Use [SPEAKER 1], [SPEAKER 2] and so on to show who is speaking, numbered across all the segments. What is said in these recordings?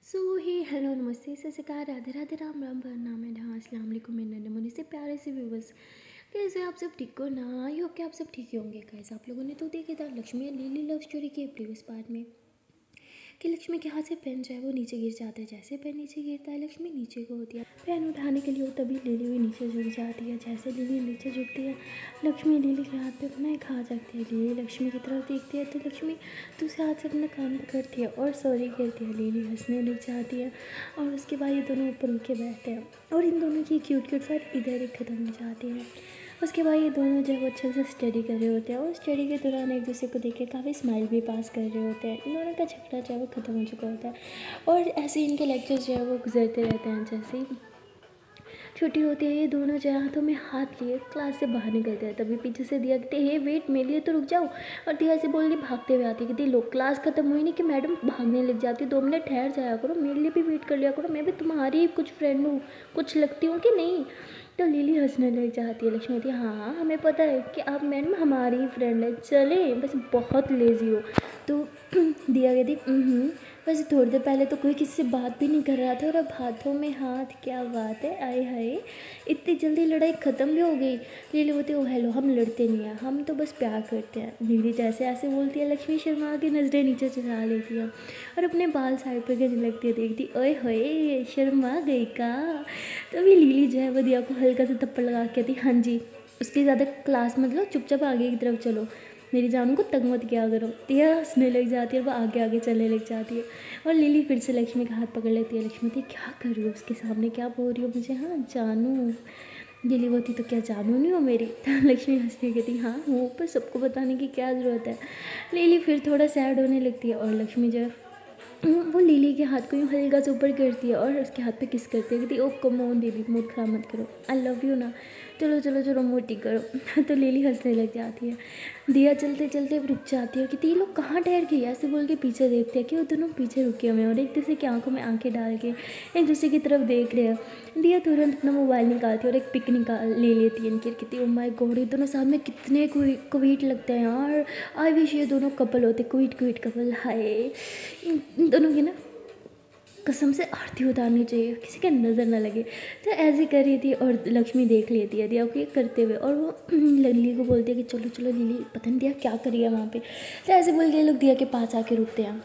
[SPEAKER 1] सो हे hello नमस्ते सत श्री अकाल राधे राधे राम राम नाम है ढा अस्सलाम वालेकुम मेरे नन्हे मुन्ने से प्यारे से व्यूवर्स। कैसे आप सब ठीक हो ना? आई होप कि आप सब ठीक ही होंगे। कैसे आप लोगों ने तो देखा था लक्ष्मी और लीली लव स्टोरी के प्रीवियस पार्ट में कि लक्ष्मी के हाथ से पेन जो है वो नीचे गिर जाता है। जैसे पेन नीचे गिरता है लक्ष्मी नीचे को होती है, पेन उठाने के लिए वो तभी लीली भी नीचे झुक जाती है। जैसे लीली नीचे झुकती है लक्ष्मी लीली के हाथ पे अपना एक हाथ रखती है। लीली लक्ष्मी की तरफ देखती है तो लक्ष्मी दूसरे हाथ से अपना कान पकड़ती है और सॉरी कहती है। लीली हंसने लग जाती है और उसके बाद ये दोनों ऊपर उठ के बैठते हैं और इन दोनों की क्यूट क्यूट फाइट इधर ही ख़त्म हो जाती है। उसके बाद ये दोनों जो है वो अच्छे से स्टडी कर रहे होते हैं और स्टडी के दौरान एक दूसरे को देख के काफ़ी स्माइल भी पास कर रहे होते हैं। इन दोनों का झगड़ा जो है वो ख़त्म हो चुका होता है और ऐसे इनके लेक्चर्स जो है वो गुजरते रहते हैं। जैसे ही छुट्टी होती है ये दोनों जो है हाथों में हाथ लिए क्लास से बाहर निकलते हैं। तभी पीछे से दिया कहते हे वेट मेरे लिए तो रुक जाओ, और दिया ऐसे बोल के भागते हुए आती है। कहती लो क्लास खत्म हुई नहीं कि मैडम भागने लग जाती, 2 मिनट ठहर जाया करो, मेरे लिए भी वेट कर लिया करो, मैं भी तुम्हारी कुछ फ्रेंड हूँ, कुछ लगती हूँ कि नहीं। तो लिली हंसने लग जाती है। लक्ष्मी होती है हाँ हमें पता है कि आप मैडम हमारी ही फ्रेंड है, चले बस बहुत लेज़ी हो। तो दिया कहती वैसे थोड़ी देर पहले तो कोई किसी से बात भी नहीं कर रहा था और अब हाथों में हाथ, क्या बात है, आए हाय इतनी जल्दी लड़ाई ख़त्म भी हो गई। लिली बोलती ओ हेलो हम लड़ते नहीं हैं, हम तो बस प्यार करते हैं। लिली जैसे ऐसे बोलती है लक्ष्मी शर्मा की नज़रें नीचे चढ़ा लेती है और अपने बाल साइड पर गिरने लगती है। देखती ओए होए शर्मा गई का। तभी लिली जो है वो दिया को हल्का सा थप्पड़ लगा के कहती हाँ जी उसकी ज़्यादा क्लास मतलब चुपचाप आगे की तरफ चलो, मेरी जानू को तंग मत किया करो। दिया हंसने लग जाती है और वो आगे आगे चलने लग जाती है और लिली फिर से लक्ष्मी का हाथ पकड़ लेती है। लक्ष्मी कहती क्या कर रही हो उसके सामने, क्या बोल रही हो मुझे, हाँ जानू। लिली होती तो क्या जानू नहीं हो मेरी। लक्ष्मी हंसती कहती हाँ हूँ पर सबको बताने की क्या ज़रूरत है। लिली फिर थोड़ा सैड होने लगती है और लक्ष्मी जो है वो लिली के हाथ को यूँ हल्का से ऊपर करती है और उसके हाथ पे किस करती है। कहती ओ कम ऑन दीदी मूड ख़राब मत करो, आई लव यू ना, चलो चलो चलो मोटी करो। तो लिली हंसने लग जाती है। दिया चलते चलते रुक जाती है कि ये लोग कहाँ ठहर गए, ऐसे बोल के पीछे देखते हैं कि वो दोनों पीछे रुके हुए हैं और एक दूसरे की आंखों में आंखें डाल के एक दूसरे की तरफ देख रहे हैं। दिया तुरंत अपना मोबाइल निकालती है और एक पिक निकाल ले लेती है इनकी। कहती ओ माय गॉड ये दोनों साथ में कितने क्वीट लगते हैं यार, आई विश ये दोनों कपल होते, क्वीट क्वीट कपल। हाय इन दोनों की ना कसम से आरती उतारनी चाहिए, किसी का नज़र ना लगे। तो ऐसे कर रही थी और लक्ष्मी देख लेती है दिया को ये करते हुए और वो लिली को बोलती है कि चलो चलो लिली पता नहीं दिया क्या करी है वहाँ पे। तो ऐसे बोल के लोग दिया के पास आके रुकते हैं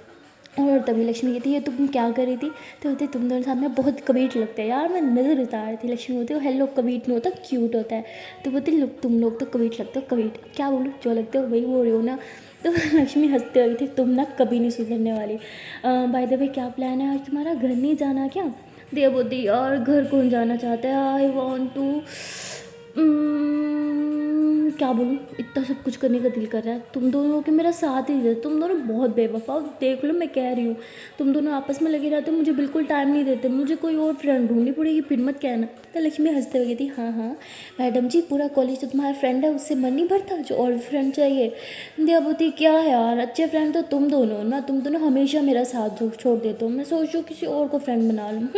[SPEAKER 1] और तभी लक्ष्मी कहती है तुम क्या कर रही थी। तो बोलते तुम दोनों साथ में बहुत कबीट लगते हैं यार, मैं नज़र उतार रही थी। लक्ष्मी बोलती है हेलो कबीट नहीं होता क्यूट होता है। तो बोलते लोग तुम लोग तो कबीट लगते हो, कबीट क्या बोलूँ जो लगते हो वही बोल रही हो ना। तो लक्ष्मी हंसते हुए थी तुम ना कभी नहीं सुधरने वाली। बाय द वे क्या प्लान है आज तुम्हारा, घर नहीं जाना क्या। दिया बोलती यार घर कौन जाना चाहता है, आई वॉन्ट टू क्या बोलूँ, इतना सब कुछ करने का दिल कर रहा है, तुम दोनों के मेरा साथ ही दे, तुम दोनों बहुत बेवफा हो, देख लो मैं कह रही हूँ तुम दोनों आपस में लगे रहते हो, मुझे बिल्कुल टाइम नहीं देते, मुझे कोई और फ्रेंड ढूंढनी पड़ेगी फिर मत कहना। तो लक्ष्मी हंसते हुए कहती हाँ हाँ मैडम जी पूरा कॉलेज तो तुम्हारा फ्रेंड है, उससे मन नहीं भरता, जो और फ्रेंड चाहिए। दिया बोलती क्या है यार अच्छे फ्रेंड तो तुम दोनों हो ना, तुम दोनों हमेशा मेरा साथ छोड़ देते हो, मैं सोचूँ किसी और को फ्रेंड बना लूँ।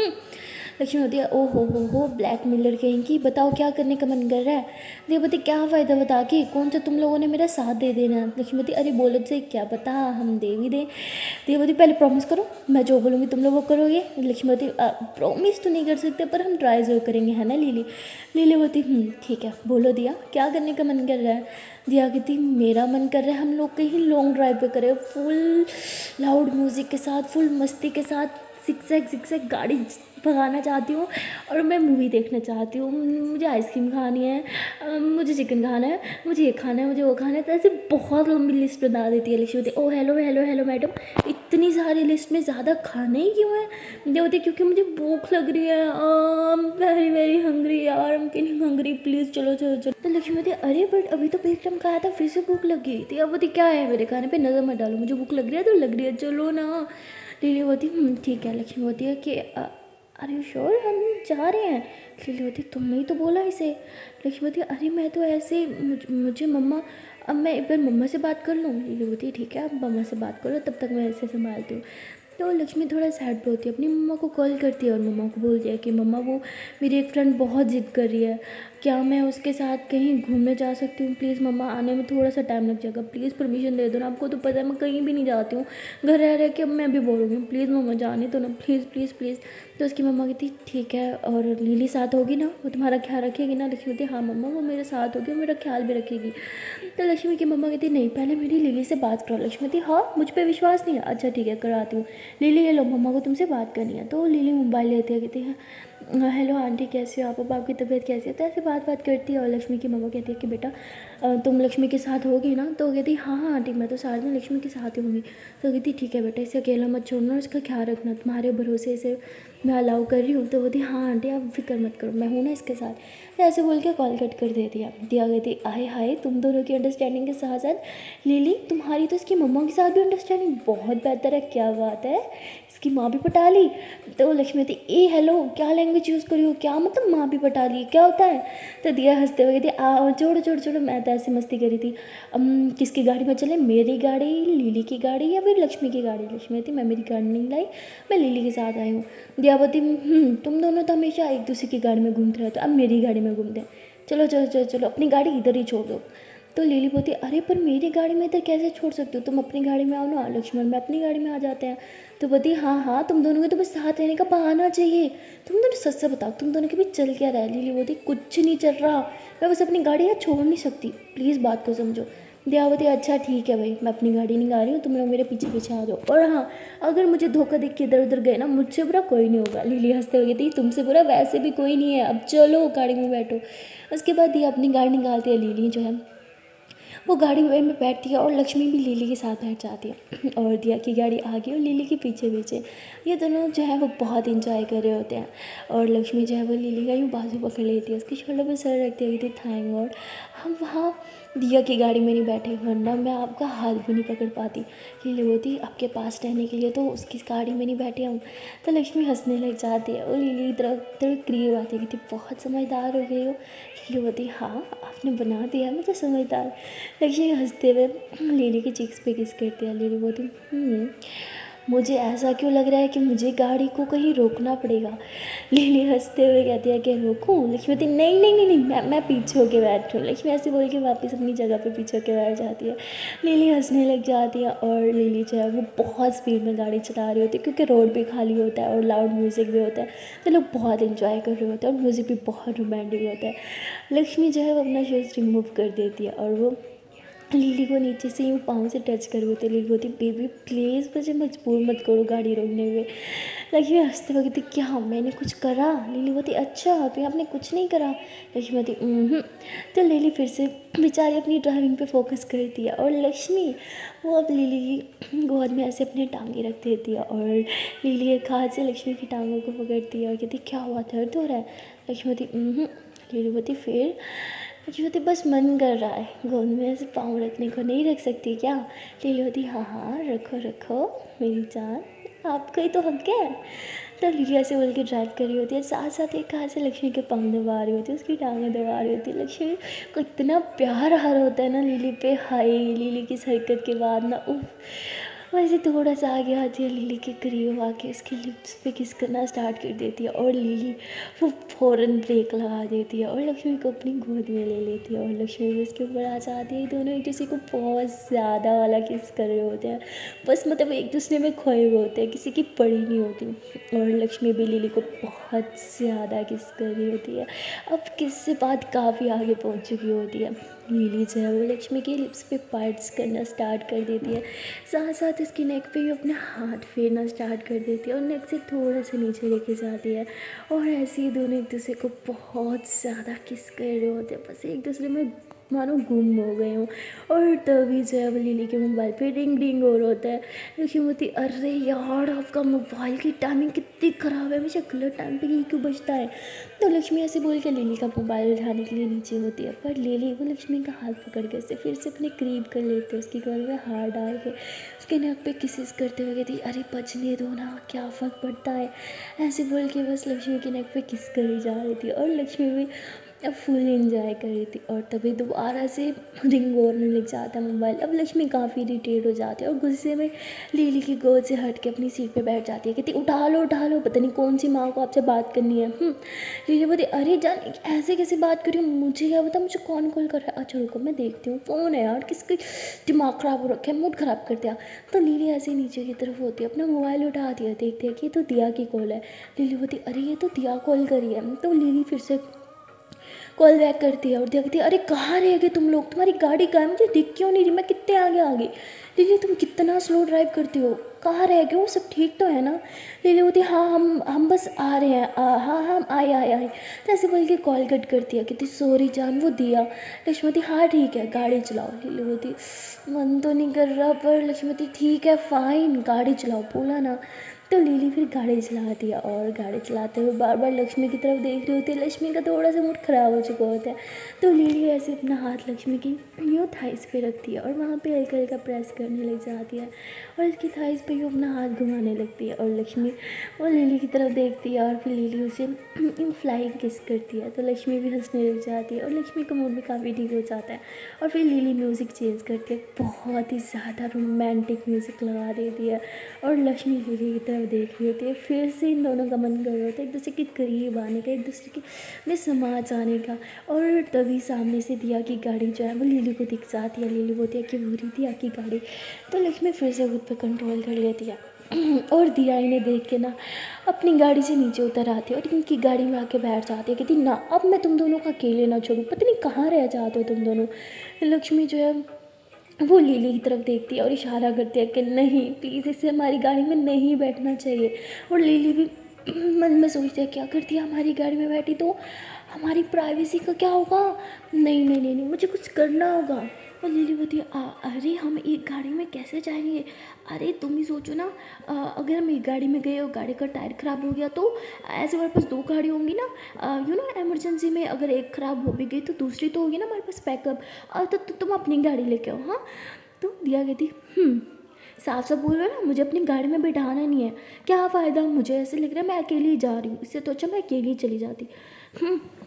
[SPEAKER 1] लक्ष्मी होती है ओ हो ब्लैक मिलर कहीं की, बताओ क्या करने का मन कर रहा है। देवती क्या फ़ायदा बता के, कौन सा तुम लोगों ने मेरा साथ दे देना। लक्ष्मीवती अरे बोलत से क्या पता हम दे भी दें। देवती पहले प्रॉमिस करो मैं जो बोलूँगी तुम लोग वो करोगे। लक्ष्मीवती प्रॉमिस तो नहीं कर सकते पर हम ट्राई ज़रूर करेंगे है ना लिली। लीलीवती ठीक है बोलो दिया क्या करने का मन कर रहा है। दिया कहती मेरा मन कर रहा है हम लोग कहीं लॉन्ग ड्राइव पे करें, फुल लाउड म्यूज़िक के साथ, फुल मस्ती के साथ, सिक्सैक गाड़ी भगाना चाहती हूँ और मैं मूवी देखना चाहती हूँ, मुझे आइसक्रीम खानी है, मुझे चिकन खाना है, मुझे ये खाना है, मुझे वो खाना है। तो ऐसे बहुत लंबी लिस्ट बना देती है लक्ष्मी। ओ हेलो हेलो हेलो मैडम इतनी सारी लिस्ट में ज़्यादा खाने ही क्यों है। देवती क्योंकि मुझे भूख लग रही है, वेरी वेरी हंग्री यार, एम फीलिंग हंग्री प्लीज़ चलो चलो चलो। तो लक्ष्मी बोलती अरे बट अभी तो विक्रम खाया था फिर से भूख लग गई। तो बोलती क्या है मेरे खाने पर नज़र मत डालो, मुझे भूख लग रही है तो लग रही है चलो ना। लिली होती ठीक है। लक्ष्मी होती है कि अरे यू श्योर हम जा रहे हैं। लिली होती तुमने ही तो बोला इसे। लक्ष्मी होती अरे मैं तो ऐसे मुझे मम्मा, अब मैं एक बार मम्मा से बात कर लूँ। लिली होती ठीक है आप मम्मा से बात करो तब तक मैं ऐसे संभालती हूँ। तो लक्ष्मी थोड़ा सैड भी होती है, अपनी मम्मा को कॉल करती है और मम्मा को बोलती है कि मम्मा वो मेरी एक फ्रेंड बहुत ज़िद कर रही है, क्या मैं उसके साथ कहीं घूमने जा सकती हूँ? प्लीज़ मम्मा, आने में थोड़ा सा टाइम लग जाएगा, प्लीज़ परमिशन दे दो ना, आपको तो पता है मैं कहीं भी नहीं जाती हूँ, घर रह रह के अब मैं भी बोर हो गई हूँ, प्लीज़ मम्मा जाने दो ना, प्लीज़ प्लीज़ प्लीज़। तो उसकी मम्मा कहती ठीक है, और लिली साथ होगी ना, वो तुम्हारा ख्याल रखेगी ना? लक्ष्मी कहती हाँ मम्मा, वो मेरे साथ होगी और मेरा ख्याल भी रखेगी। तो लक्ष्मी की मम्मा कहती नहीं, पहले मेरी लिली से बात करो। लक्ष्मी कहती हाँ, मुझ पर विश्वास नहीं है, अच्छा ठीक है कराती हूँ। लिली ये लो, मम्मा को तुमसे बात करनी है। तो लिली मोबाइल लेती है, कहती है हेलो आंटी कैसी हो आप, अब आपकी तबीयत कैसी है? तो ऐसे बात करती है और लक्ष्मी की मम्मा कहती है कि बेटा तुम लक्ष्मी के साथ होगी ना? तो कहती हाँ हाँ आंटी, मैं तो सारे दिन लक्ष्मी के साथ ही होंगी। तो कहती ठीक है बेटा, इसे अकेला मत छोड़ना, उसका ख्याल रखना, तुम्हारे भरोसे इसे मैं अलाउ कर रही हूँ। तो बोलती हाँ आंटी आप फिक्र मत करो, मैं हूँ ना इसके साथ। तो ऐसे बोल के कॉल कट कर देती है। दिया कहती आए हाय, तुम दोनों की अंडरस्टैंडिंग के साथ साथ लिली तुम्हारी तो इसकी मम्मा के साथ भी अंडरस्टैंडिंग बहुत बेहतर है, क्या बात है, इसकी माँ भी पटा ली। तो लक्ष्मी कहती ए हेलो, क्या लैंग्वेज यूज़ करी हो, क्या मतलब माँ भी पटा ली, क्या होता है? तो दिया हंसते हुए कहती छोड़ो छोड़ो छोड़ो, मैं तो ऐसे मस्ती करी थी। किसकी गाड़ी में चले, मेरी गाड़ी, लिली की गाड़ी या फिर लक्ष्मी की गाड़ी? लक्ष्मी कहती मैं मेरी गाड़ी नहीं लाई, मैं लिली के साथ आई हूँ। दिया बोलती तुम दोनों तो हमेशा एक दूसरे की गाड़ी में घूमते रहते हो, अब मेरी गाड़ी में घूमते हैं, चलो चलो चलो चलो अपनी गाड़ी इधर ही छोड़ दो। तो लिली बोलती अरे पर मेरी गाड़ी में इधर कैसे छोड़ सकते हो, तुम अपनी गाड़ी में आओ ना। लक्ष्मण मैं अपनी गाड़ी में आ जाते हैं। तो बोलती हाँ हाँ, तुम दोनों के तो बस साथ रहने का बहाना चाहिए, तुम दोनों सच से बताओ तुम दोनों के बीच चल क्या रहा है? लिली बोलती कुछ नहीं चल रहा, मैं बस अपनी गाड़ी यहाँ छोड़ नहीं सकती, प्लीज़ बात को समझो। दयावती अच्छा ठीक है भाई, मैं अपनी गाड़ी नहीं गा रही हूँ, तुम लोग मेरे पीछे पीछे आ जाओ, और हाँ अगर मुझे धोखा देख के इधर उधर गए ना, मुझसे बुरा कोई नहीं होगा। लिली हंसते हुए कहती तुमसे बुरा वैसे भी कोई नहीं है, अब चलो गाड़ी में बैठो। उसके बाद दिया अपनी गाड़ी निकालती है, लिली जो है वो गाड़ी में बैठती है और लक्ष्मी भी लिली के साथ बैठ जाती है और दिया की गाड़ी आगे और लिली के पीछे पीछे। ये दोनों जो है वो बहुत इंजॉय कर रहे होते हैं और लक्ष्मी जो है वो लिली का यूँ बाजू पकड़ लेती है, उसके शोल्डर पर सर रखती है, कहती थैंक गॉड हम वहाँ दिया की गाड़ी में नहीं बैठे, वरना मैं आपका हाथ भी नहीं पकड़ पाती। लिली बोलती आपके पास रहने के लिए तो उसकी गाड़ी में नहीं बैठे हम। तो लक्ष्मी हंसने लग जाती है और लिली तरफ तरफ करीब आती है, कहती बहुत समझदार हो गई हो। लिली बोलती हाँ आपने बना दिया मुझे समझदार। लक्ष्मी हंसते हुए लिली की चीक्स पे किस करती है। लिली बोलती मुझे ऐसा क्यों लग रहा है कि मुझे गाड़ी को कहीं रोकना पड़ेगा। लिली हंसते हुए कहती है कि रोकूं? लक्ष्मी बोलती नहीं नहीं नहीं नहीं, मैं पीछे होके बैठ रही हूँ। लक्ष्मी ऐसे बोल के वापस अपनी जगह पे पीछे होके बैठ जाती है। लिली हंसने लग जाती है और लिली जो है वो बहुत स्पीड में गाड़ी चला रही होती है क्योंकि रोड भी खाली होता है और लाउड म्यूज़िक भी होता है, तो लोग बहुत इंजॉय कर रहे होते हैं और म्यूज़िक भी बहुत रोमांटिक होता है। लक्ष्मी जो है वो अपना शूज़ रिमूव कर देती है और वो लिली को नीचे से यूँ पाँव से टच कर होते। लिली बोलती बेबी प्लीज़ मुझे मजबूर मत करो गाड़ी रोकने में। लक्ष्मी हंसते हुए कहती क्या मैंने कुछ करा? लिली बोलती अच्छा तो आपने कुछ नहीं करा। लक्ष्मी बोलती तो लिली फिर से बेचारी अपनी ड्राइविंग पे फोकस करती है और लक्ष्मी वो अब लिली की गोद में ऐसे अपने टांगे रख देती है और लिली एक हाथ से लक्ष्मी की टांगों को पकड़ती है और कहती क्या हुआ, दर्द हो रहा है? लक्ष्मी बोलती लिली बोलती फिर? लक्ष्मी होती बस मन कर रहा है, गोद में ऐसे पाँव रखने को, नहीं रख सकती क्या? लिली होती हाँ हाँ रखो रखो मेरी जान, आपका ही तो हक है। तो लिली ऐसे बोल के ड्राइव कर रही होती है, साथ साथ एक हाथ से लक्ष्मी के पाँव दबा रही होती है, उसकी टांगें दबा रही होती है। लक्ष्मी को इतना प्यार आ रहा होता है ना लिली पे, हाय लिली की इस हरकत के बाद ना उफ। वैसे थोड़ा सा आगे आती है, लिली के करीब आके उसके लिप्स पे किस करना स्टार्ट कर देती है और लिली वो फ़ौरन ब्रेक लगा देती है और लक्ष्मी को अपनी गोद में ले लेती है और लक्ष्मी भी उसके ऊपर आ जाती है। दोनों एक दूसरे को बहुत ज़्यादा वाला किस कर रहे होते हैं, बस मतलब एक दूसरे में खोए हुए होते हैं, किसी की पड़ी नहीं होती। और लक्ष्मी भी लिली को बहुत ज़्यादा किस कर रही होती है। अब किस से बात काफ़ी आगे पहुंच चुकी होती है। लिली जो है वो लक्ष्मी के लिप्स पे पार्ट्स करना स्टार्ट कर देती है, साथ साथ इसकी नेक पे भी अपने हाथ फेरना स्टार्ट कर देती है और नेक से थोड़ा सा नीचे लेके जाती है और ऐसे ही दोनों एक दूसरे को बहुत ज़्यादा किस कर रहे होते हैं, बस एक दूसरे में मानो गुम हो गए हों। और तभी जो है वो लिली के मोबाइल पे रिंग रिंग हो रहा होता है। लक्ष्मी होती अरे यार आपका मोबाइल की टाइमिंग कितनी ख़राब है, हमेशा गलत टाइम पे ही क्यों बजता है? तो लक्ष्मी ऐसे बोल के लिली का मोबाइल उठाने के लिए नीचे होती है, पर लिली वो लक्ष्मी का हाथ पकड़ के ऐसे फिर से अपने करीब कर लेते हैं, उसकी गले में हाथ डाल के उसके नाक पे किसेस करते हुए कहती अरे बचने दो ना, क्या फ़र्क पड़ता है? ऐसे बोल के बस लक्ष्मी के नेक पे किस करी जा रही थी और लक्ष्मी भी अब फुल एंजॉय कर रही थी और तभी दोबारा से रिंग होने लग जाता है मोबाइल। अब लक्ष्मी काफ़ी इरिटेट हो जाती है और गुस्से में लिली की गोद से हट के अपनी सीट पे बैठ जाती है। कहती उठा लो, पता नहीं कौन सी माँ को आपसे बात करनी है। लिली बोलती अरे जान ऐसे कैसे बात करी हो, मुझे क्या पता मुझे कौन कॉल कर रहा है। अच्छा रुको मैं देखती हूँ कौन है यार, किसके दिमाग ख़राब हो रखा है, मूड ख़राब कर दिया। तो लिली ऐसे नीचे की तरफ होती है, अपना मोबाइल उठा दिया, देखती है कि ये तो दिया की कॉल है। लिली बोलती अरे ये तो दिया कॉल करी है। तो लिली फिर से कॉल बैक करती है और देखती है अरे कहाँ रह गए तुम लोग, तुम्हारी गाड़ी कहाँ है, मुझे दिख क्यों नहीं रही, मैं कितने आगे आ गई। लिली तुम कितना स्लो ड्राइव करती हो, कहाँ रह गए हो, सब ठीक तो है ना। लिली होती हाँ हम बस आ रहे हैं, हाँ हम आए। तो ऐसे बोल के कॉल कट करती है, कहती सॉरी जान वो दिया। लक्ष्मती हाँ ठीक है गाड़ी चलाओ। लिली होती मन तो नहीं कर रहा पर लक्ष्मती ठीक है फाइन गाड़ी चलाओ, बोला ना। तो लिली फिर गाड़ी चलाती है और गाड़ी चलाते हुए बार बार लक्ष्मी की तरफ देख रही होती है। लक्ष्मी का थोड़ा सा मूड ख़राब हो चुका होता है। तो लिली ऐसे अपना हाथ लक्ष्मी की यूँ थाइस पे रखती है और वहाँ पे हल्का हल्का प्रेस करने लग जाती है और इसकी थाइस पे यूँ अपना हाथ घुमाने लगती है और लक्ष्मी वो लिली की तरफ देखती है और फिर लिली उसे इन फ्लाइंग किस करती है। तो लक्ष्मी भी हंसने लग जाती है और लक्ष्मी का मूड भी काफ़ी ठीक हो जाता है। और फिर लिली म्यूज़िक चेंज करके बहुत ही ज़्यादा रोमांटिक म्यूज़िक लगा देती है और लक्ष्मी लिली की तरफ देख रही होती है। फिर से इन दोनों का मन कर रहा होता है एक दूसरे के करीब आने का, एक दूसरे के में समा जाने का। और तभी सामने से दिया की गाड़ी जो है वो लिली को दिख जाती है। लिली बोलती है कि वो रही दिया की गाड़ी। तो लक्ष्मी फिर से खुद पे कंट्रोल कर लेती है और दिया इन्हें देख के ना अपनी गाड़ी से नीचे उतर आती है और इनकी गाड़ी में आके बैठ जाती है। कहती ना अब मैं तुम दोनों को अकेले ना छोड़ूँ, पता नहीं कहाँ रह जाते हो तुम दोनों। लक्ष्मी जो है वो लिली की तरफ देखती है और इशारा करती है कि नहीं प्लीज़ इसे हमारी गाड़ी में नहीं बैठना चाहिए। और लिली भी मन में सोचती है क्या करती है हमारी गाड़ी में बैठी तो हमारी प्राइवेसी का क्या होगा। नहीं मुझे कुछ करना होगा। और लिली बोलती है अरे हम एक गाड़ी में कैसे जाएंगे, अरे तुम ही सोचो ना, अगर हम एक गाड़ी में गए और गाड़ी का टायर ख़राब हो गया तो ऐसे हमारे पास दो गाड़ी होंगी ना, एमरजेंसी में अगर एक ख़राब हो भी गई तो दूसरी तो होगी ना हमारे पास बैकअप। तो तुम अपनी गाड़ी लेके आओ। हाँ तो दिया कहती साफ साफ बोल रहे ना, मुझे अपनी गाड़ी में बिठाना नहीं है, क्या फ़ायदा, मुझे ऐसे लग रहा है मैं अकेली ही जा रही हूँ, इससे तो अच्छा मैं अकेली ही चली जाती।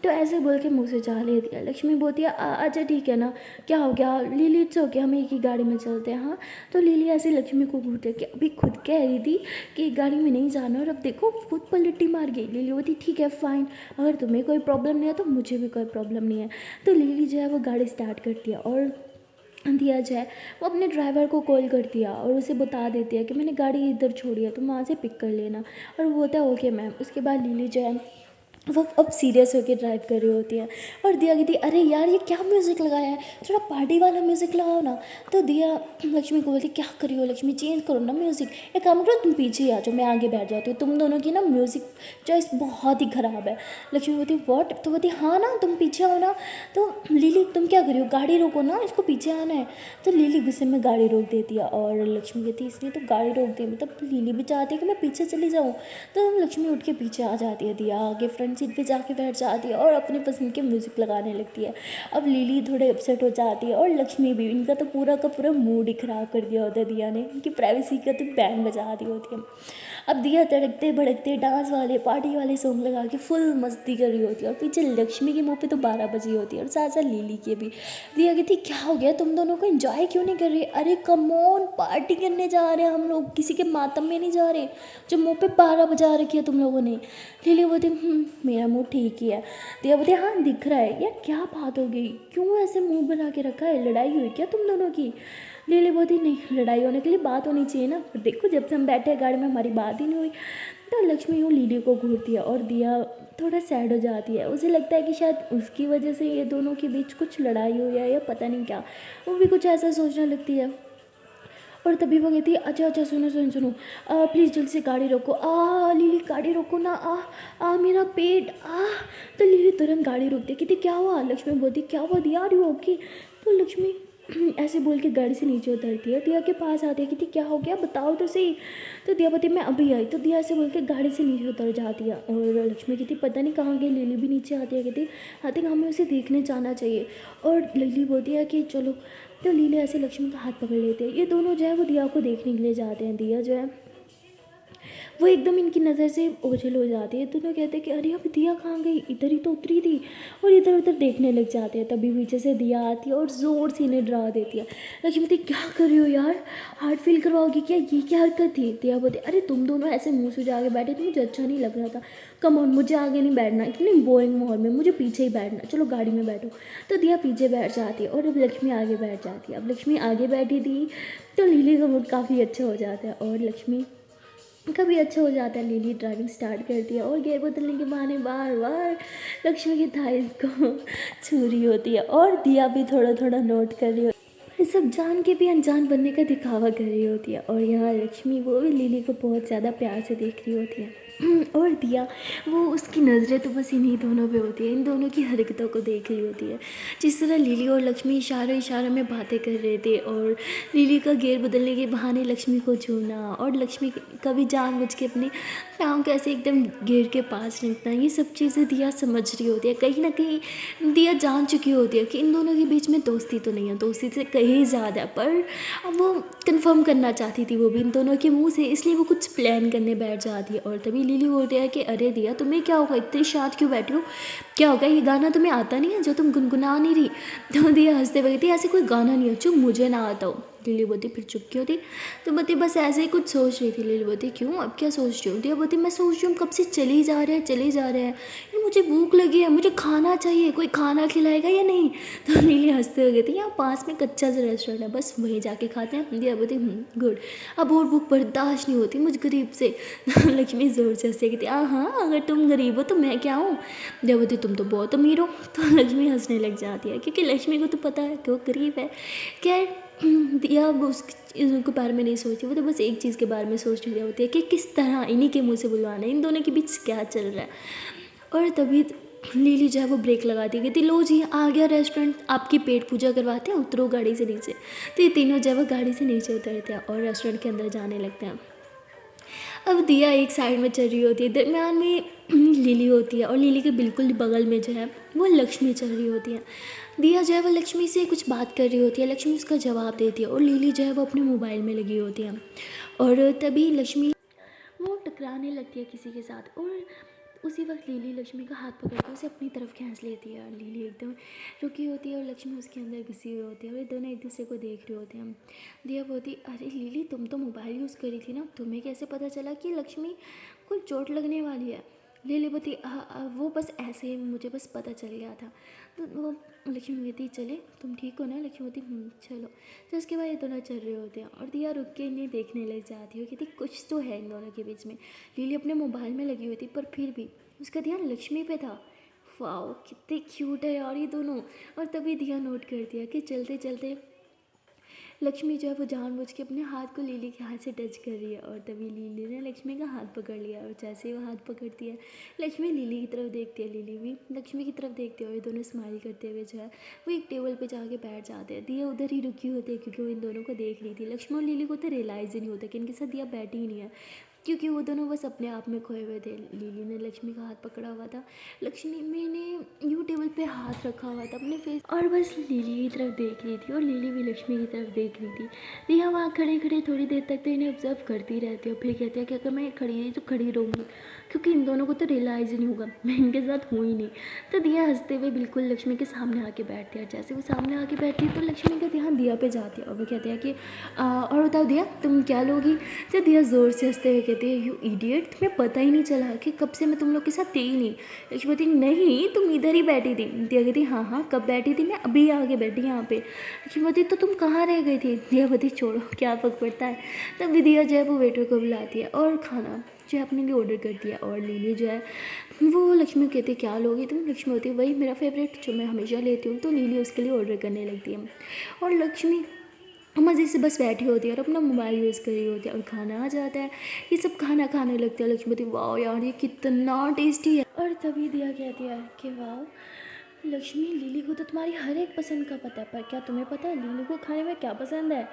[SPEAKER 1] तो ऐसे बोल के मुँह से जा लेती है। लक्ष्मी बोलती है अच्छा ठीक है ना, क्या हो गया लिली, इट्स ओके हम एक ही गाड़ी में चलते हैं। हाँ तो लिली ऐसे लक्ष्मी को घूरते कि अभी खुद कह रही थी कि एक गाड़ी में नहीं जाना और अब देखो खुद पलटी मार गई। लिली बोलती ठीक है फ़ाइन, अगर तुम्हें कोई प्रॉब्लम नहीं है तो मुझे भी कोई प्रॉब्लम नहीं है। तो लिली जो है वो गाड़ी स्टार्ट करती है और दिया जाए वो अपने ड्राइवर को कॉल करती है और उसे बता देती है कि मैंने गाड़ी इधर छोड़ी है, तुम वहाँ से पिक कर लेना। और वो होता है ओके मैम। उसके बाद लिली जो है वो अब सीरियस होकर ड्राइव कर रही होती है और दिया कहती अरे यार ये क्या म्यूज़िक लगाया है, थोड़ा पार्टी वाला म्यूज़िक लगाओ ना। तो दिया लक्ष्मी को बोलती क्या करी हो लक्ष्मी, चेंज करो ना म्यूज़िक, एक काम करो तुम पीछे ही आ जाओ मैं आगे बैठ जाती हूँ, तुम दोनों की ना म्यूज़िक चॉइस बहुत ही ख़राब है। लक्ष्मी बोलती व्हाट, तो बोलती हाँ ना तुम पीछे आओ ना। तो लिली तुम क्या करी हो, गाड़ी रोको ना, इसको पीछे आना है। तो लिली गुस्से में गाड़ी रोक देती है और लक्ष्मी कहती है इसलिए तो गाड़ी रोक दी, मतलब लिली भी चाहती है कि मैं पीछे चली जाऊँ। तो लक्ष्मी उठ के पीछे आ जाती है, दिया आगे फ्रंट सीट पे जाके बैठ जाती है और अपनी पसंद के म्यूज़िक लगाने लगती है। अब लिली थोड़े अपसेट हो जाती है और लक्ष्मी भी, इनका तो पूरा का पूरा मूड ही ख़राब कर दिया होता है दिया ने, इनकी प्राइवेसी का तो बैंड बजा दी होती है। अब दिया तड़कते भड़कते डांस वाले पार्टी वाले सॉन्ग लगा के फुल मस्ती कर रही होती है और पीछे लक्ष्मी के मुंह पे तो 12 बजी होती है और साथ साथ लिली के भी। दिया कहती क्या हो गया तुम दोनों को, एंजॉय क्यों नहीं कर रहे, अरे कम ऑन पार्टी करने जा रहे हैं हम लोग, किसी के मातम में नहीं जा रहे जो मुंह पे 12 बजा रखी है तुम लोगों ने। लिली बोलती मेरा मूड ठीक ही है। दिया बोलते हाँ दिख रहा है यार, क्या बात हो गई, क्यों ऐसे मुंह बना के रखा है, लड़ाई हुई क्या तुम दोनों की। लिली बोलती नहीं लड़ाई होने के लिए बात होनी चाहिए ना, पर देखो जब से हम बैठे गाड़ी में हमारी बात ही नहीं हुई। तो लक्ष्मी वो लिली को घूरती है और दिया थोड़ा सैड हो जाती है, उसे लगता है कि शायद उसकी वजह से ये दोनों के बीच कुछ लड़ाई हुई है या पता नहीं क्या, वो भी कुछ ऐसा सोचने लगती है। और तभी वो कहती है अच्छा सुनो प्लीज़ जल्दी से गाड़ी रोको, लिली गाड़ी रोको ना, मेरा पेट तो लिली तुरंत गाड़ी रोकती है, कहती क्या हुआ। लक्ष्मी बोलती क्या हुआ दिया, आर यू ओके। तो लक्ष्मी ऐसे बोल के गाड़ी से नीचे उतरती है, दिया के पास आती है, कहती क्या हो गया बताओ तो सही। तो दिया बोलती मैं अभी आई। तो दिया ऐसे बोल के गाड़ी से नीचे उतर जाती है और लक्ष्मी कहती पता नहीं कहाँ गई। लिली भी नीचे आती है, कहती आई थिंक हमें उसे देखने जाना चाहिए। और लिली बोलती है कि चलो। तो लिली ऐसे लक्ष्मी का हाथ पकड़ लेते हैं, ये दोनों जो है वो दिया को देखने के लिए जाते हैं। दिया जो है वो एकदम इनकी नज़र से ओझल हो जाती है। दोनों कहते हैं कि अरे अब दिया कहाँ गई, इधर ही तो उतरी थी, और इधर उधर देखने लग जाते हैं। तभी पीछे से दिया आती है और ज़ोर से इन्हें डरा देती है। लक्ष्मी क्या कर रही हो यार, हार्ट फील करवाओगी क्या, ये क्या हरकत थी। दिया बोलती अरे तुम दोनों ऐसे मुँह सुझा के बैठे तो मुझे अच्छा नहीं लग रहा था, कम ऑन मुझे आगे नहीं बैठना, इतनी बोरिंग माहौल में मुझे पीछे ही बैठना, चलो गाड़ी में बैठो। तो दिया पीछे बैठ जाती है और अब लक्ष्मी आगे बैठ जाती है। अब लक्ष्मी आगे बैठी थी तो लिली का मूड काफ़ी अच्छा हो जाता है और लक्ष्मी कभी अच्छा हो जाता है। लिली ड्राइविंग स्टार्ट करती है और गियर बदलने के बहाने बार बार लक्ष्मी की थाइस को छू रही होती है और दिया भी थोड़ा थोड़ा नोट कर रही होती है। ये सब जान के भी अनजान बनने का दिखावा कर रही होती है और यहाँ लक्ष्मी वो भी लिली को बहुत ज़्यादा प्यार से देख रही होती है। और दिया वो उसकी नज़रें तो बस इन्हीं दोनों पे होती है, इन दोनों की हरकतों को देख रही होती है। जिस तरह लिली और लक्ष्मी इशारों इशारों में बातें कर रहे थे और लिली का गियर बदलने के बहाने लक्ष्मी को छूना और लक्ष्मी कभी जानबूझ के अपने पाँव को ऐसे एकदम गियर के पास रखना, ये सब चीज़ें दिया समझ रही होती है। कहीं ना कहीं दिया जान चुकी होती है कि इन दोनों के बीच में दोस्ती तो नहीं है, दोस्ती से कहीं ज़्यादा, पर अब वो कंफर्म करना चाहती थी वो भी इन दोनों के मुंह से, इसलिए वो कुछ प्लान करने बैठ जाती है। और तभी लिली बोलती है कि अरे दिया तुम्हें क्या होगा, इतनी शांत क्यों बैठी हो, क्या होगा, ये गाना तुम्हें आता नहीं है जो तुम गुनगुना नहीं रही। तो दिया हंसते हुए कहती ऐसे कोई गाना नहीं है जो मुझे ना आता हो। लिली बोलती फिर चुप क्यों थी। तो बोलती बस ऐसे ही कुछ सोच रही थी। लिली बोलती क्यों, अब क्या सोच रही हूँ। दिया बोलती मैं सोच रही हूँ कब से चली जा रहे हैं चली जा रहे हैं, यार मुझे भूख लगी है, मुझे खाना चाहिए, कोई खाना खिलाएगा या नहीं। तो लिली हंसते हुए कहती यहाँ पास में कच्चा सा रेस्टोरेंट है, बस वहीं जाके खाते हैं। दिया बोलती गुड, अब और भूख बर्दाश्त नहीं होती मुझ गरीब से। लक्ष्मी ज़ोर से हंसती कहती हाँ अगर तुम गरीब हो तो मैं क्या हूँ। दिया बोलती तुम तो बहुत अमीर हो। तो लक्ष्मी हंसने लग जाती है क्योंकि लक्ष्मी को तो पता है कि वो गरीब है। क्या दिया वो उस चीज़ों के बारे में नहीं सोचती, वो तो बस एक चीज़ के बारे में सोच रही होती है कि किस तरह इन्हीं के मुंह से बुलवाना है, इन दोनों के बीच क्या चल रहा है। और तभी लिली जो है वो ब्रेक लगाती है, कहती लो जी आ गया रेस्टोरेंट, आपकी पेट पूजा करवाते हैं, उतरो गाड़ी से नीचे। तो ये तीनों जो है वो गाड़ी से नीचे उतरते हैं और रेस्टोरेंट के अंदर जाने लगते हैं। अब दिया एक साइड में चल रही होती है, दरम्यान में लिली होती है और लिली के बिल्कुल बगल में जो है वो लक्ष्मी चल रही होती है। दिया जो है वो लक्ष्मी से कुछ बात कर रही होती है, लक्ष्मी उसका जवाब देती है और लिली जो है वो अपने मोबाइल में लगी होती है। और तभी लक्ष्मी वो टकराने लगती है किसी के साथ और उसी वक्त लिली लक्ष्मी का हाथ पकड़ के उसे अपनी तरफ खींच लेती है। लिली एकदम रुकी होती है और लक्ष्मी उसके अंदर घुसी हुई होती है और ये दोनों एक दूसरे को देख रहे होते हैं। दिया बोलती अरे लिली तुम तो मोबाइल यूज़ करी थी ना, तुम्हें कैसे पता चला कि लक्ष्मी को चोट लगने वाली है। लिली बोलती वो बस ऐसे ही मुझे बस पता चल गया था। तो वो लक्ष्मी कहती चले तुम ठीक हो ना। लक्ष्मी बोलती चलो। तो उसके बाद ये दोनों चल रहे होते हैं और दिया रुक के इन्हें देखने लग जाती है, कहती कुछ तो है इन दोनों के बीच में। लिली अपने मोबाइल में लगी हुई थी पर फिर भी उसका ध्यान लक्ष्मी पे था। वाओ कितने क्यूट है यार ये दोनों। और तभी दिया नोट कर दिया कि चलते चलते लक्ष्मी जो है वो जानबूझ के अपने हाथ को लिली के हाथ से टच कर रही है और तभी लिली ने लक्ष्मी का हाथ पकड़ लिया और जैसे ही वो हाथ पकड़ती है लक्ष्मी लिली की तरफ देखती है, लिली भी लक्ष्मी की तरफ देखती है और ये दोनों स्माइल करते हुए जो है वो एक टेबल पे जाके बैठ जाते हैं। दिया उधर ही रुकी होती है क्योंकि वो इन दोनों को देख रही थी। लक्ष्मी और लिली को तो रियलाइज़ ही नहीं होता कि इनके साथ दिया बैठी ही नहीं है क्योंकि वो दोनों बस अपने आप में खोए हुए थे। लिली ने लक्ष्मी का हाथ पकड़ा हुआ था, लक्ष्मी ने यूँ टेबल पे हाथ रखा हुआ था अपने फेस और बस लिली की तरफ देख रही थी और लिली भी लक्ष्मी की तरफ देख रही थी। दिया वहाँ खड़े खड़े थोड़ी देर तक तो इन्हें ऑब्जर्व करती रहती है और फिर कहती है कि अगर मैं खड़ी रही तो खड़ी रहूँगी क्योंकि इन दोनों को तो रियलाइज़ ही नहीं होगा मैं इनके साथ हूँ ही नहीं। तो दिया हंसते हुए बिल्कुल लक्ष्मी के सामने आके बैठती है। जैसे वो सामने आके बैठती है तो लक्ष्मी का ध्यान दिया पे जाती है और वो कहते हैं कि और बताओ दिया तुम क्या लोगी। तो दिया ज़ोर से हंसते हुए कहती है यू इडियट, तुम्हें पता ही नहीं चला कि कब से मैं तुम लोग के साथ थी ही नहीं। लक्ष्मी बोलती नहीं तुम इधर ही बैठी थी। दिया कहती हाँ कब बैठी थी, मैं अभी आगे बैठी यहाँ पे। लक्ष्मी बोलती तो तुम कहाँ रह गई थी। दिया बोलती छोड़ो क्या फर्क पड़ता है। तब दिया जो है वो वेटर को बुलाती है और खाना जो है अपने लिए ऑर्डर करती है और लिली जो है वो लक्ष्मी को कहती है क्या लोगी तुम। लक्ष्मी होती है वही मेरा फेवरेट जो मैं हमेशा लेती हूँ। तो लिली उसके लिए ऑर्डर करने लगती है और लक्ष्मी मज़े से बस बैठी होती है और अपना मोबाइल यूज़ कर रही होती है और खाना आ जाता है। ये सब खाना खाने लगते हैं। लक्ष्मी बोलती वाह यार ये कितना टेस्टी है। और तभी दिया कहती है कि वाह लक्ष्मी लिली को तो तुम्हारी हर एक पसंद का पता है, पर क्या तुम्हें पता है लिली को खाने में क्या पसंद है।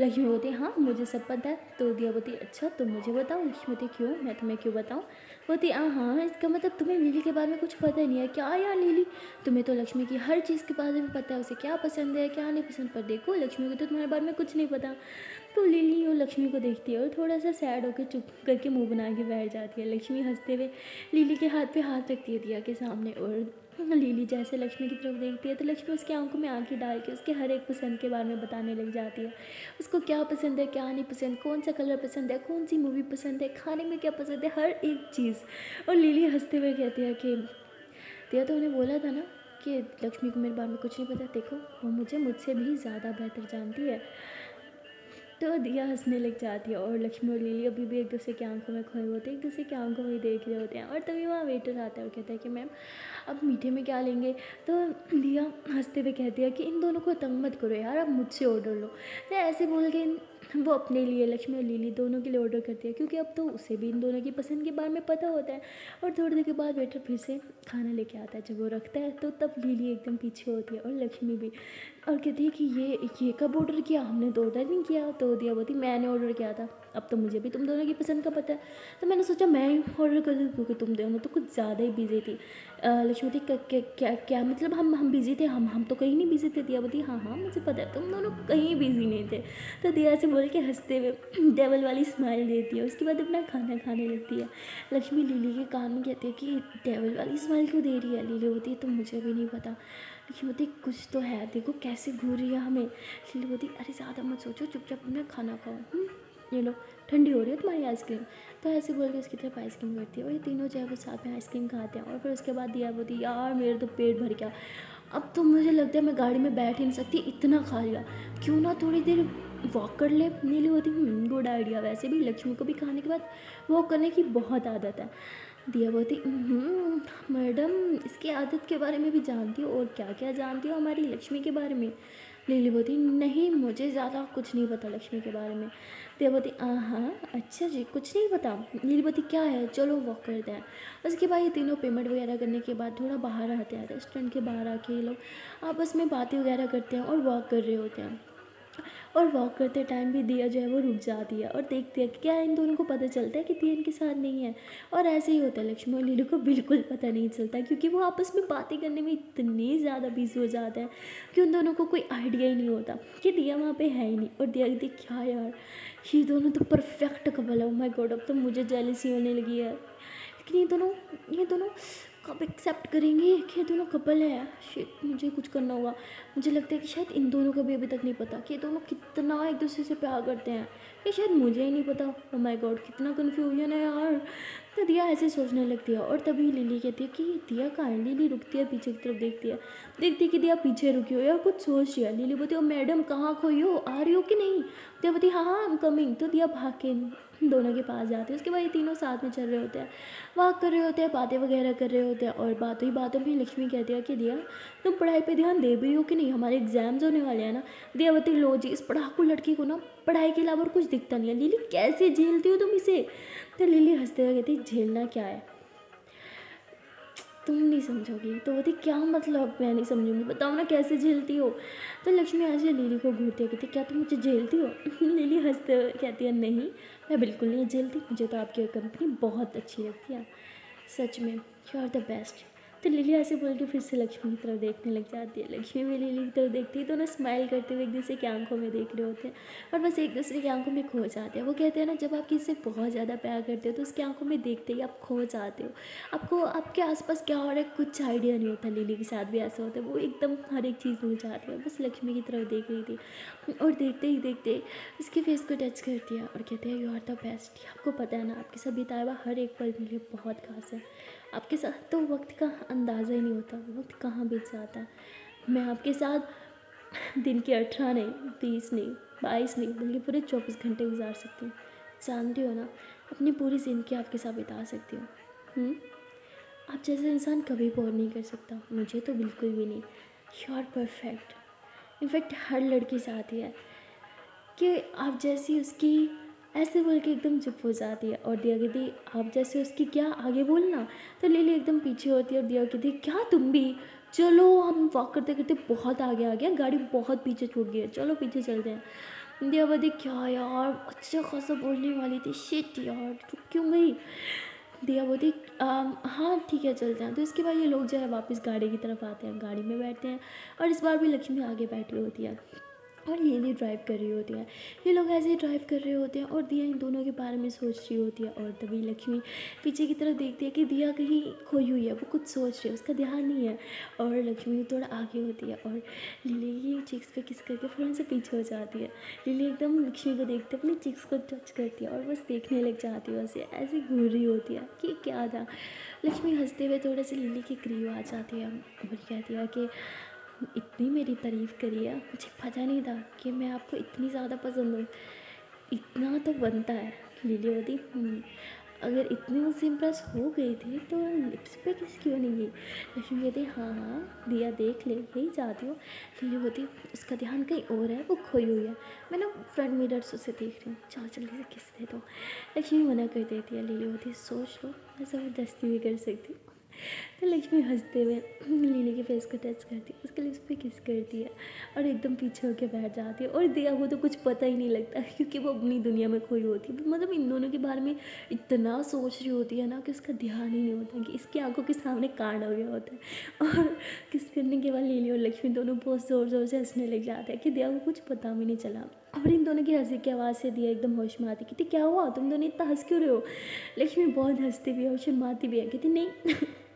[SPEAKER 1] लक्ष्मी बोलती है हाँ मुझे सब पता है। तो दिया बोलती अच्छा तुम मुझे बताओ। लक्ष्मी बोलती क्यों, मैं तुम्हें क्यों बताऊँ। बोलती हाँ इसका मतलब तुम्हें लिली के बारे में कुछ पता ही नहीं है क्या यार। लिली तुम्हें तो लक्ष्मी की हर चीज़ के बारे में पता है, उसे क्या पसंद है क्या नहीं पसंद, पर देखो लक्ष्मी को तो तुम्हारे बारे में कुछ नहीं पता। तो लिली वो लक्ष्मी को देखती है और थोड़ा सा सैड होकर चुप करके मुंह बना के बैठ जाती है। लक्ष्मी हंसते हुए लिली के हाथ पे हाथ रखती है दिया के सामने, और लिली जैसे लक्ष्मी की तरफ देखती है तो लक्ष्मी उसकी आंखों में आंखें डाल के उसके हर एक पसंद के बारे में बताने लग जाती है। उसको क्या पसंद है, क्या नहीं पसंद, कौन सा कलर पसंद है, कौन सी मूवी पसंद है, खाने में क्या पसंद है, हर एक चीज़। और लिली हंसते हुए कहती है कि दिया तो उन्हें बोला था ना कि लक्ष्मी को मेरे बारे में कुछ नहीं पता, देखो वो मुझे मुझसे भी ज़्यादा बेहतर जानती है। तो दिया हंसने लग जाती है और लक्ष्मी और लिली अभी भी एक दूसरे की आंखों में खोए होते हैं, एक दूसरे की आंखों में देख रहे होते हैं। और तभी वहाँ वेटर आता है और कहता है कि मैम अब मीठे में क्या लेंगे। तो दिया हंसते हुए कहती है कि इन दोनों को तंग मत करो यार, अब मुझसे ऑर्डर लो। तो ऐसे बोल के वो अपने लिए, लक्ष्मी और लिली दोनों के लिए ऑर्डर करती है, क्योंकि अब तो उसे भी इन दोनों की पसंद के बारे में पता होता है। और थोड़ी देर के बाद वेटर फिर से खाना लेके आता है। जब वो रखता है तो तब लिली एकदम पीछे होती है और लक्ष्मी भी, और कहती है कि ये कब ऑर्डर किया, हमने तो ऑर्डर नहीं किया। तो दिया बोलती मैंने ऑर्डर किया था, अब तो मुझे भी तुम दोनों की पसंद का पता है, तो मैंने सोचा मैं ही ऑर्डर कर दूँ, क्योंकि तुम दोनों तो कुछ ज़्यादा ही बिजी थी। लक्ष्मी बोलती क्या क्या मतलब हम बिजी थे, हम तो कहीं नहीं बिजी थे। दिया बोलती हाँ हाँ मुझे पता है, तुम दोनों कहीं बिजी नहीं थे। तो दिया से बोल के हंसते हुए डेवल वाली स्माइल देती है, उसके बाद अपना खाना खाने लगती है। लक्ष्मी लिली के कान में कहती है कि डेवल वाली स्माइल क्यों दे रही है। लिली होती है तो मुझे भी नहीं पता। लक्ष्मी बोलती कुछ तो है, देखो कैसे घूर रही है हमें। लिली बोलती अरे ज़्यादा मत सोचो, चुपचाप अपना खाना खाओ, ये लो ठंडी हो रही है तुम्हारी आइसक्रीम। तो ऐसे बोल के उसकी तरफ आइसक्रीम करती है और ये तीनों जो है वो साथ में आइसक्रीम खाते हैं। और फिर उसके बाद दिया बोलती यार मेरे तो पेट भर गया, अब तो मुझे लगता है मैं गाड़ी में बैठ ही नहीं सकती, इतना खा लिया, क्यों ना थोड़ी देर वॉक कर ले। नीली होती गुड आइडिया, वैसे भी लक्ष्मी को भी खाने के बाद वॉक करने की बहुत आदत है। दिया बोलती मैडम इसकी आदत के बारे में भी जानती हो, और क्या क्या जानती हो हमारी लक्ष्मी के बारे में। लिली बोलती नहीं मुझे ज़्यादा कुछ नहीं पता लक्ष्मी के बारे में। दिया बोलती हाँ अच्छा जी कुछ नहीं पता। लिली बोलती क्या है, चलो वॉक करते हैं। उसके बाद ये तीनों पेमेंट वगैरह करने के बाद थोड़ा बाहर आते हैं, रेस्टोरेंट के बाहर आके ये लोग आपस में बातें वगैरह करते हैं और वॉक कर रहे होते हैं। और वॉक करते टाइम भी दिया जो है वो रुक जाती है और देखती है कि क्या इन दोनों को पता चलता है कि दिया इनके साथ नहीं है। और ऐसे ही होता है, लक्ष्मी और लीलू को बिल्कुल पता नहीं चलता, क्योंकि वो आपस में बातें करने में इतनी ज़्यादा बिजी हो जाते हैं कि उन दोनों को कोई आइडिया ही नहीं होता कि दिया वहाँ पे है ही नहीं। और दिया कहती क्या यार ये दोनों तो परफेक्ट कपल है, ओह माय गॉड अब तो मुझे जेलसी होने लगी है। लेकिन ये दोनों कब एक्सेप्ट करेंगे कि ये दोनों कपल है। शिट मुझे कुछ करना होगा। मुझे लगता है कि शायद इन दोनों का भी अभी तक नहीं पता कि ये दोनों कितना एक दूसरे से प्यार करते हैं, ये शायद मुझे ही नहीं पता। ओह माय गॉड कितना कन्फ्यूजन है यार। तो दिया ऐसे सोचने लगती है और तभी लिली कहती है कि दिया कहाँ है। लिली रुकती है, पीछे की तरफ देखती है, देखती है कि दिया पीछे रुकी हो यार कुछ सोच रही है। लिली बोलती है मैडम कहाँ खोई हो, आ रही हो कि नहीं। दिया बोलती हाँ हाँ आई एम कमिंग। तो दिया भाग के दोनों के पास जाते हैं। उसके बाद ये तीनों साथ में चल रहे होते हैं, वॉक कर रहे होते हैं, बातें वगैरह कर रहे होते हैं। और बातों ही बातों में लक्ष्मी कहती है कि दिया तुम पढ़ाई पे ध्यान दे भी हो कि नहीं, हमारे एग्जाम्स होने वाले हैं ना। दिया बोलती लो जी इस पढ़ाकू लड़की को ना पढ़ाई के अलावा और कुछ दिखता नहीं है, लिली कैसे झेलती हो तुम इसे। तो लिली हंसते हुए कहती झेलना क्या है, तुम नहीं समझोगी। तो बोलती क्या मतलब मैं नहीं समझूंगी, बताओ ना कैसे झेलती हो। तो लक्ष्मी ऐसे लिली को घूरती है, कहती क्या तुम मुझे झेलती हो। लिली हंसते हुए कहती है नहीं मैं बिल्कुल नहीं झेलती, मुझे तो आपकी कंपनी बहुत अच्छी लगती है, सच में यू आर द बेस्ट। तो लिली ऐसे बोल के फिर से लक्ष्मी की तरफ देखने लग जाती है। लक्ष्मी भी लिली की तरफ देखती है, दोनों स्माइल करते हुए एक दूसरे की आंखों में देख रहे होते हैं और बस एक दूसरे की आंखों में खो जाते हैं। वो कहते हैं ना जब आप किसी से बहुत ज़्यादा प्यार करते हो तो उसकी आंखों में देखते ही आप खो जाते हो, आपको आपके आसपास क्या हो रहा है कुछ आइडिया नहीं होता। लिली के साथ भी ऐसा होता है, वो एकदम हर एक चीज़ भूल जाती है, बस लक्ष्मी की तरफ देख रही थी। और देखते ही देखते उसके फेस को टच करती है और कहते हैं यू आर द बेस्ट। आपको पता है ना आपके साथ बिताया हुआ हर एक पल मेरे लिए बहुत खास है, आपके साथ तो वक्त का अंदाज़ा ही नहीं होता, वक्त कहाँ बीत जाता है। मैं आपके साथ दिन के 18 नहीं 20 नहीं 22 नहीं बल्कि पूरे 24 घंटे गुजार सकती हूँ, जानती हो ना अपनी पूरी ज़िंदगी आपके साथ बिता सकती हूँ। आप जैसे इंसान कभी बोर नहीं कर सकता, मुझे तो बिल्कुल भी नहीं। यू आर परफेक्ट, इनफैक्ट हर लड़की चाहती है कि आप जैसी उसकी, ऐसे बोल के एकदम चुप हो जाती है। और दिया कहती आप जैसे उसकी क्या, आगे बोलना। तो लिली एकदम पीछे होती है और दिया कहती क्या तुम भी, चलो हम वॉक करते करते बहुत आगे आ गया, गाड़ी बहुत पीछे छूट गई है, चलो पीछे चलते हैं। दिया बोलती क्या यार अच्छा खासा बोलने वाली थी, शिट यार रुक क्यों गई। दिया बोलती हाँ ठीक है चलते हैं। तो इसके बाद ये लोग जो है वापस गाड़ी की तरफ आते हैं, गाड़ी में बैठते हैं और इस बार भी लक्ष्मी आगे बैठी होती है। और लिली ड्राइव कर रही होती है। ये लोग ऐसे ही ड्राइव कर रहे होते हैं और दिया इन दोनों के बारे में सोच रही होती है। और तभी लक्ष्मी पीछे की तरफ देखती है कि दिया कहीं खोई हुई है, वो कुछ सोच रही है, उसका ध्यान नहीं है। और लक्ष्मी थोड़ा आगे होती है और लिली की चिक्स पे किस करके फ़ौरन से पीछे हो जाती है। लिली एकदम लक्ष्मी को देखते अपनी चिक्स को टच करती है और बस देखने लग जाती है, उसे ऐसी घूर रही होती है कि क्या था। लक्ष्मी हंसते हुए थोड़े से लिली के करीब आ जाती है और कहती है कि इतनी मेरी तारीफ़ करी है, मुझे पता नहीं था कि मैं आपको इतनी ज़्यादा पसंद हूँ, इतना तो बनता है। लिली बोली अगर इतनी मुझसे इम्प्रेस हो गई थी तो लिप्स पे किस क्यों नहीं गई। लक्ष्मी कहती हाँ हाँ दिया देख ले यही चाहती हूँ। लिली बोलती उसका ध्यान कहीं और है, वो खोई हुई है, मैं ना फ्रंट मिरर से उसे देख रही हूँ, चल जल्दी से किस दे दो। लक्ष्मी मना कर देती है। लिली बोलती सोच लो, मैं ज़बरदस्ती भी कर सकती हूँ। तो लक्ष्मी हंसते हुए लिली के फेस को टच करती है, उसके लिप्स पे किस करती है और एकदम पीछे होकर बैठ जाती है। और दिया को तो कुछ पता ही नहीं लगता क्योंकि वो अपनी दुनिया में खोई होती है। मतलब इन दोनों के बारे में इतना सोच रही होती है ना कि उसका ध्यान ही नहीं होता कि इसकी आंखों के सामने कांड हो गया होता है। और किस करने के बाद लिली और लक्ष्मी दोनों बहुत ज़ोर ज़ोर से हंसने लग जाते हैं कि दिया को कुछ पता भी नहीं चला। और इन दोनों की हंसी की आवाज़ से दिया एकदम होश में आती कहती क्या हुआ, तुम दोनों इतना हंस क्यों रहे हो। लक्ष्मी बहुत हंसती भी है और शर्माती भी है, कहती नहीं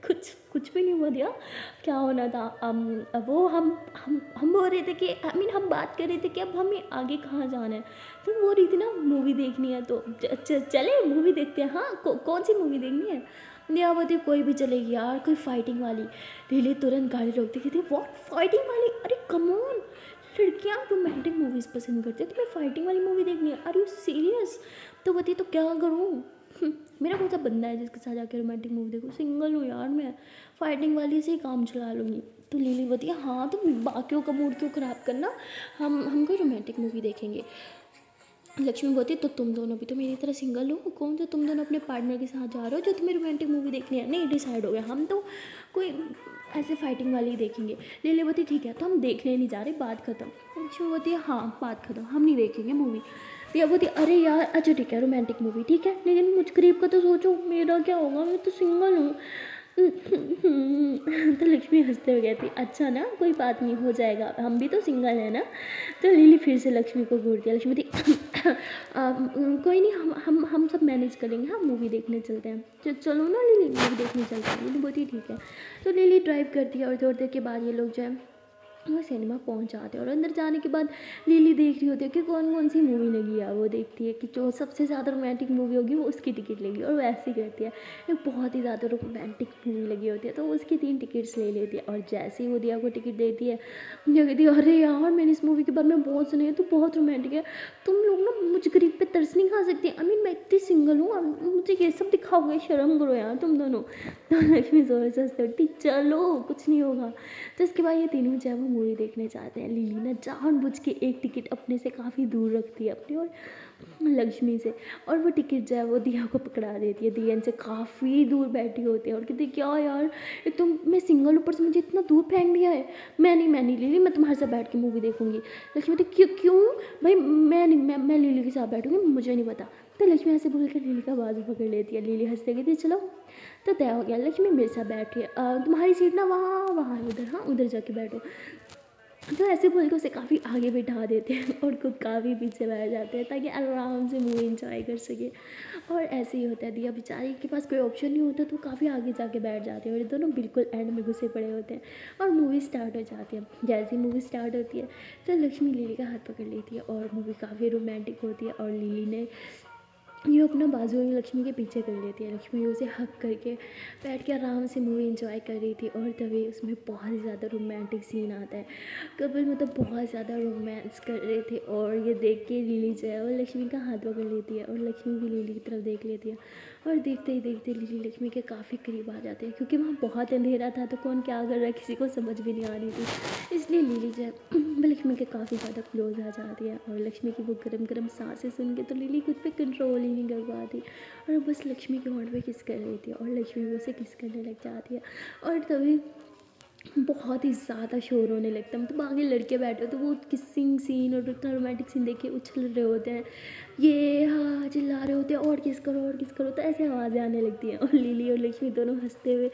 [SPEAKER 1] कुछ भी नहीं हुआ दिया, क्या होना था। वो हम बोल रहे थे कि हम बात कर रहे थे कि अब हमें आगे कहाँ जाना है। तो बोल रही थी ना मूवी देखनी है तो चले मूवी देखते हैं। हाँ कौन सी मूवी देखनी है। दिया बोलती कोई भी चलेगी यार, कोई फाइटिंग वाली। लिली तुरंत गाड़ी रोकती कहती व्हाट फाइटिंग वाली, अरे कम ऑन, लड़कियाँ रोमांटिक मूवीज़ पसंद करती है, तुम्हें फाइटिंग वाली मूवी देखनी है, आर यू सीरियस। तो बताइए तो क्या करूँ। मेरा कौन सा बंदा है जिसके साथ जाकर रोमांटिक मूवी देखूँ, सिंगल हूँ यार मैं, फाइटिंग वाली से ही काम चला लूँगी। तो लिली बोलती है हाँ तो बाकियों का मूड क्यों ख़राब करना, हम कोई रोमांटिक मूवी देखेंगे। लक्ष्मी बोलती तो तुम दोनों भी तो मेरी तरह सिंगल हो, कौन सा तुम दोनों अपने पार्टनर के साथ जा रहे हो जो तुम्हें रोमांटिक मूवी देखनी है। नहीं डिसाइड हो गया, हम तो कोई ऐसे फाइटिंग वाली ही देखेंगे। लिली बोलती ठीक है तो हम देखने नहीं जा रहे, बात खत्म। लक्ष्मी बोलती है हाँ बात खत्म, हम नहीं देखेंगे मूवी। दिया बोलती अरे यार अच्छा ठीक है रोमांटिक मूवी ठीक है, लेकिन मुझ गरीब का तो सोचो, मेरा क्या होगा, मैं तो सिंगल हूँ। तो लक्ष्मी हंसते हुए कहती अच्छा ना कोई बात नहीं, हो जाएगा, हम भी तो सिंगल है ना। तो लिली फिर से लक्ष्मी को घूरती है। लक्ष्मी थी कोई नहीं, हम सब मैनेज करेंगे, हाँ मूवी देखने चलते हैं, चलो ना लिली मूवी देखने चलते हैं। लिली बोलती ठीक है। तो लिली ड्राइव करती है और थोड़ी देर के बाद ये लोग जो है वो सिनेमा पहुंच जाते हैं। और अंदर जाने के बाद लिली देख रही होती है कि कौन कौन सी मूवी लगी है। वो देखती है कि जो सबसे ज़्यादा रोमांटिक मूवी होगी वो उसकी टिकट लेगी और वो ऐसे ही करती है। एक बहुत ही ज़्यादा रोमांटिक मूवी लगी होती है तो वो उसकी 3 टिकट्स ले लेती है। और जैसे ही वो दिया को टिकट देती है, दिया कहती है अरे यार मैंने इस मूवी के बारे में बहुत सुनी है, तो बहुत रोमांटिक है, तुम लोग ना मुझ गरीब पे तरस नहीं खा सकती। मैं इतनी सिंगल हूँ, मुझे ये सब दिखाओगे, शर्म करो यार तुम दोनों। तो लक्ष्मी जोर से हंसती उठती चलो कुछ नहीं होगा। तो इसके बाद ये तीनों जो है वो मूवी देखने जाते हैं। लिली ना जानबूझ के एक टिकट अपने से काफ़ी दूर रखती है अपनी और लक्ष्मी से, और वो टिकट जो है वो दिया को पकड़ा देती है। दिया इनसे काफ़ी दूर बैठी होती है और कहती क्या यार एक तो मैं सिंगल, ऊपर से मुझे इतना दूर फेंक दिया है। मैं नहीं लिली, मैं तुम्हारे साथ बैठ के मूवी देखूंगी। लक्ष्मी तो क्यों भाई, मैं लिली के साथ बैठूंगी, मुझे नहीं पता। तो लक्ष्मी ऐसे बोल कर लिली का बाजू पकड़ लेती है। लिली हंसते कहती चलो। तो तय हो गया, लक्ष्मी मेरे साथ बैठी तुम्हारी सीट ना वहाँ है उधर, हाँ उधर जाके बैठो। तो ऐसे बोल के उसे काफ़ी आगे बिठा देते हैं और खुद काफ़ी पीछे बैठ जाते हैं ताकि आराम से मूवी इंजॉय कर सके। और ऐसे ही होता है, दिया बेचारी के पास कोई ऑप्शन नहीं होता तो काफ़ी आगे जाके बैठ जाते हैं और ये दोनों बिल्कुल एंड में घुसे पड़े होते हैं। और मूवी स्टार्ट हो जाती है। जैसे ही मूवी स्टार्ट होती है तो लक्ष्मी लिली का हाथ पकड़ लेती है और मूवी काफ़ी रोमांटिक होती है। और लिली ने ये अपना बाजू में लक्ष्मी के पीछे कर लेती है। लक्ष्मी उसे हक करके बैठ के आराम से मूवी एंजॉय कर रही थी। और तभी उसमें बहुत ही ज़्यादा रोमांटिक सीन आता है। कपल मतलब बहुत ज़्यादा रोमांस कर रहे थे और ये देख के लिली जो है वो लक्ष्मी का हाथ पकड़ लेती है और लक्ष्मी भी लिली की तरफ देख लेती है। और देखते ही देखते लिली लक्ष्मी के काफ़ी करीब आ जाते हैं क्योंकि वहाँ बहुत अंधेरा था तो कौन क्या कर रहा है किसी को समझ भी नहीं आ रही थी। इसलिए लिली जो है लक्ष्मी के काफ़ी ज़्यादा क्लोज आ जाती है। और लक्ष्मी की वो गरम गरम सांसें सुन के तो लिली खुद पे कंट्रोल ही नहीं कर पाती और बस लक्ष्मी के होंठ पे किस कर रही थी और लक्ष्मी भी उसे किस करने लग जाती है। और तभी बहुत ही ज़्यादा शोर होने लगता है। मतलब आगे लड़के बैठे हो तो वो किसिंग सीन और इतना रोमांटिक सीन देख के उछल रहे होते हैं, ये हाँ चिल्ला रहे होते हैं और किस करो तो ऐसे आवाज़ें आने लगती हैं। और लिली और लक्ष्मी दोनों हंसते हुए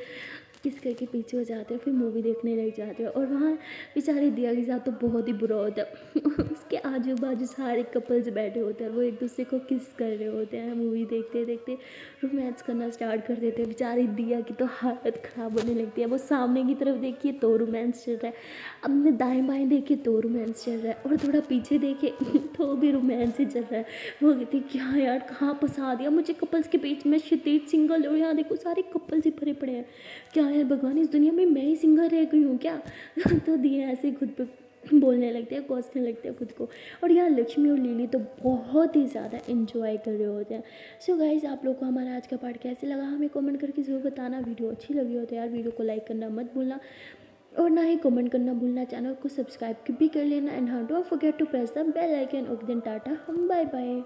[SPEAKER 1] किस करके पीछे हो जाते हैं, फिर मूवी देखने लग जाते हैं। और वहाँ बेचारी दिया के साथ तो बहुत ही बुरा होता है उसके आजू बाजू सारे कपल्स बैठे होते हैं, वो एक दूसरे को किस कर रहे होते हैं, मूवी देखते देखते रोमांस करना स्टार्ट कर देते हैं। बेचारी दिया की तो हालत ख़राब होने लगती है। वो सामने की तरफ देखिए तो रोमांस चल रहा है, अपने दाएं बाएं देखिए तो रोमांस चल रहा है, और थोड़ा पीछे देखे तो भी रोमांस ही चल रहा है। वो कहती क्या यार, कहाँ फंसा दिया मुझे कपल्स के बीच में, क्षितिज सिंगल, और यहाँ देखो सारे कपल्स ही भरे पड़े हैं। क्या यार भगवान, इस दुनिया में मैं ही सिंगल रह गई हूँ क्या तो दिया ऐसे खुद पे बोलने लगते हैं, कोसने लगते हैं खुद को। और यहाँ लक्ष्मी और लिली तो बहुत ही ज़्यादा इन्जॉय कर रहे होते हैं। सो गाइज, आप लोग को हमारा आज का पार्ट कैसे लगा हमें कमेंट करके ज़रूर बताना। वीडियो अच्छी लगी हो तो यार वीडियो को लाइक करना मत भूलना, और ना ही कमेंट करना भूलना, चैनल को सब्सक्राइब भी कर लेना। एंड हाँ, don't forget to press the bell icon. Okay then, टाटा, बाय बाय।